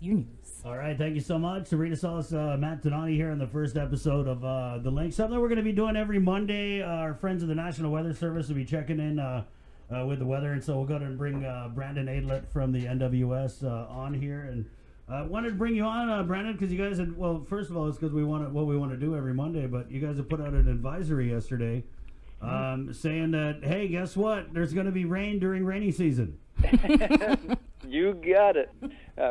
your news. All right, thank you so much. Sarita Solis, Matt Donati here on the first episode of The Link. Something we're going to be doing every Monday. Our friends of the National Weather Service will be checking in with the weather, and so we'll go ahead and bring Brandon Adlet from the NWS on here. And wanted to bring you on, Brandon, because you guys had, well, first of all, it's because we want what we want to do every Monday, but you guys have put out an advisory yesterday saying that, hey, guess what? There's going to be rain during rainy season. You got it.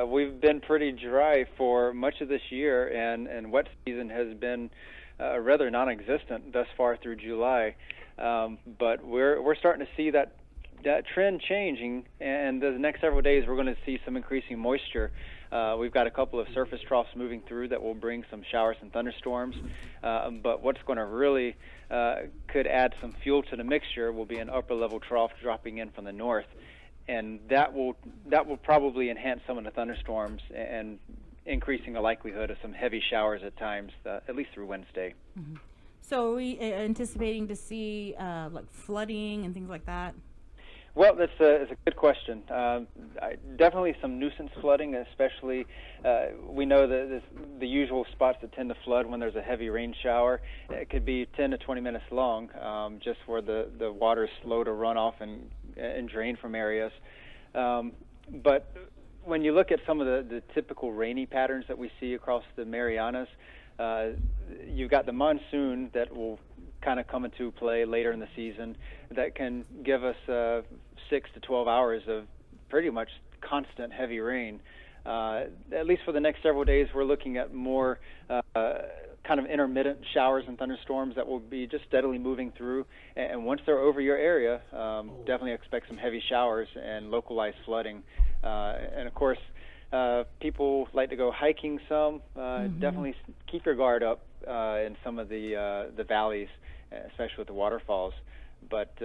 We've been pretty dry for much of this year, and wet season has been rather non-existent thus far through July. But we're starting to see that trend changing, and the next several days we're going to see some increasing moisture. We've got a couple of surface troughs moving through that will bring some showers and thunderstorms. But what's going to really could add some fuel to the mixture will be an upper level trough dropping in from the north. And that will probably enhance some of the thunderstorms and increasing the likelihood of some heavy showers at times, at least through Wednesday. Mm-hmm. So are we anticipating to see like flooding and things like that? Well, it's a good question. Definitely some nuisance flooding, especially we know that the usual spots that tend to flood when there's a heavy rain shower. It could be 10 to 20 minutes long, just where the water is slow to run off and drain from areas. But when you look at some of the typical rainy patterns that we see across the Marianas, you've got the monsoon that will kind of come into play later in the season that can give us 6 to 12 hours of pretty much constant heavy rain. At least for the next several days, we're looking at more kind of intermittent showers and thunderstorms that will be just steadily moving through. And once they're over your area, definitely expect some heavy showers and localized flooding. And of course, people like to go hiking some. Definitely keep your guard up in some of the valleys, especially with the waterfalls. But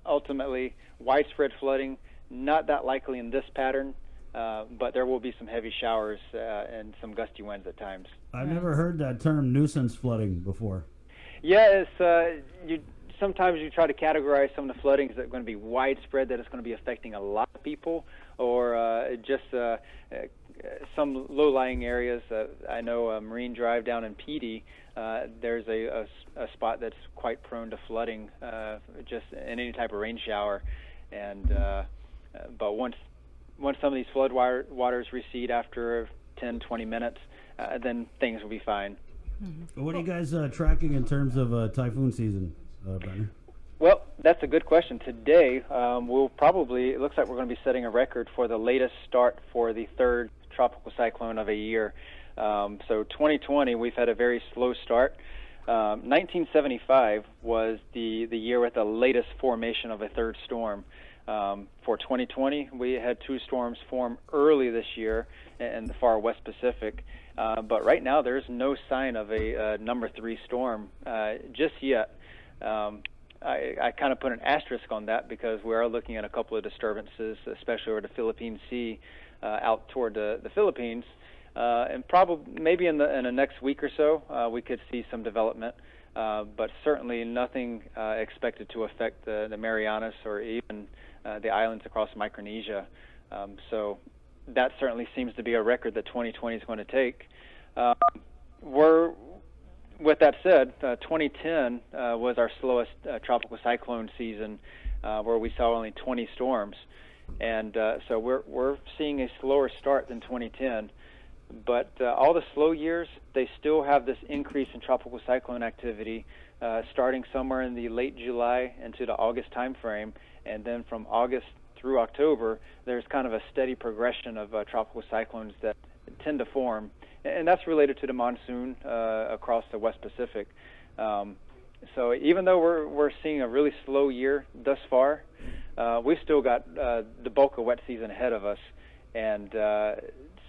ultimately, widespread flooding, not that likely in this pattern, but there will be some heavy showers and some gusty winds at times. I've never heard that term nuisance flooding before. Yeah, sometimes you try to categorize some of the floodings that are going to be widespread, that it's going to be affecting a lot of people, or just some low-lying areas. I know Marine Drive down in Petey, there's a spot that's quite prone to flooding just in any type of rain shower. And but once some of these flood waters recede after 10, 20 minutes, then things will be fine. Mm-hmm. What are you guys tracking in terms of typhoon season, Brennan? Well, that's a good question. Today, it looks like we're going to be setting a record for the latest start for the third tropical cyclone of a year. So 2020, we've had a very slow start. 1975 was the year with the latest formation of a third storm. For 2020, we had two storms form early this year in the far West Pacific. But right now, there's no sign of a number 3 storm just yet. I kind of put an asterisk on that because we are looking at a couple of disturbances, especially over the Philippine Sea, out toward the Philippines, and probably maybe in the next week or so we could see some development, but certainly nothing expected to affect the Marianas or even the islands across Micronesia. So that certainly seems to be a record that 2020 is going to take. With that said, 2010 was our slowest tropical cyclone season, where we saw only 20 storms, and so we're seeing a slower start than 2010. But all the slow years, they still have this increase in tropical cyclone activity, starting somewhere in the late July into the August timeframe, and then from August through October, there's kind of a steady progression of tropical cyclones that tend to form. And that's related to the monsoon across the West Pacific. So even though we're seeing a really slow year thus far, we've still got the bulk of wet season ahead of us. And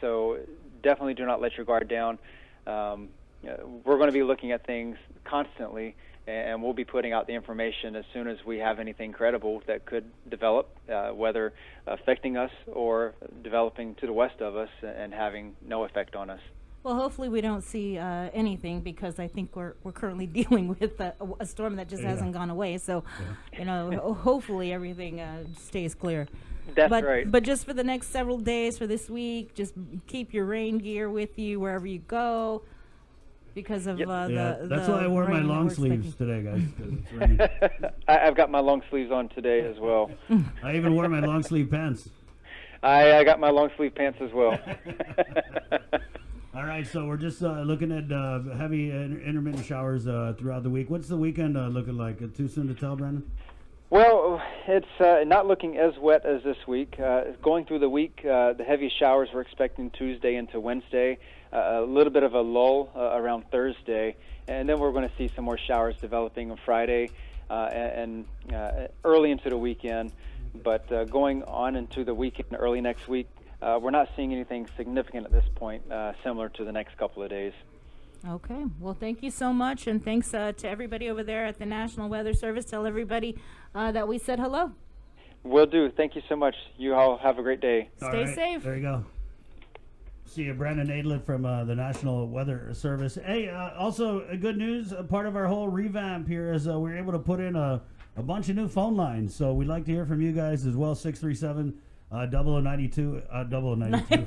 so definitely do not let your guard down. We're going to be looking at things constantly, and we'll be putting out the information as soon as we have anything credible that could develop, whether affecting us or developing to the west of us and having no effect on us. Well, hopefully we don't see anything, because I think we're currently dealing with a storm that just hasn't gone away. So, hopefully everything stays clear. That's but, right. But just for the next several days, for this week, just keep your rain gear with you wherever you go, because of that's why I wore my rain that long we're sleeves expecting. today, guys. 'Cause it's raining. I've got my long sleeves on today as well. I even wore my long sleeve pants. I got my long sleeve pants as well. All right, so we're just looking at heavy intermittent showers throughout the week. What's the weekend looking like? Too soon to tell, Brandon? Well, it's not looking as wet as this week. Going through the week, the heavy showers we're expecting Tuesday into Wednesday, a little bit of a lull around Thursday, and then we're going to see some more showers developing on Friday and early into the weekend. But going on into the weekend, early next week, we're not seeing anything significant at this point, similar to the next couple of days. Okay. Well, thank you so much, and thanks to everybody over there at the National Weather Service. Tell everybody that we said hello. Will do. Thank you so much. You all have a great day. Stay safe. There you go. See you, Brandon Adlet from the National Weather Service. Hey, also good news. Part of our whole revamp here is we're able to put in a bunch of new phone lines. So we'd like to hear from you guys as well. 637 0092 0092.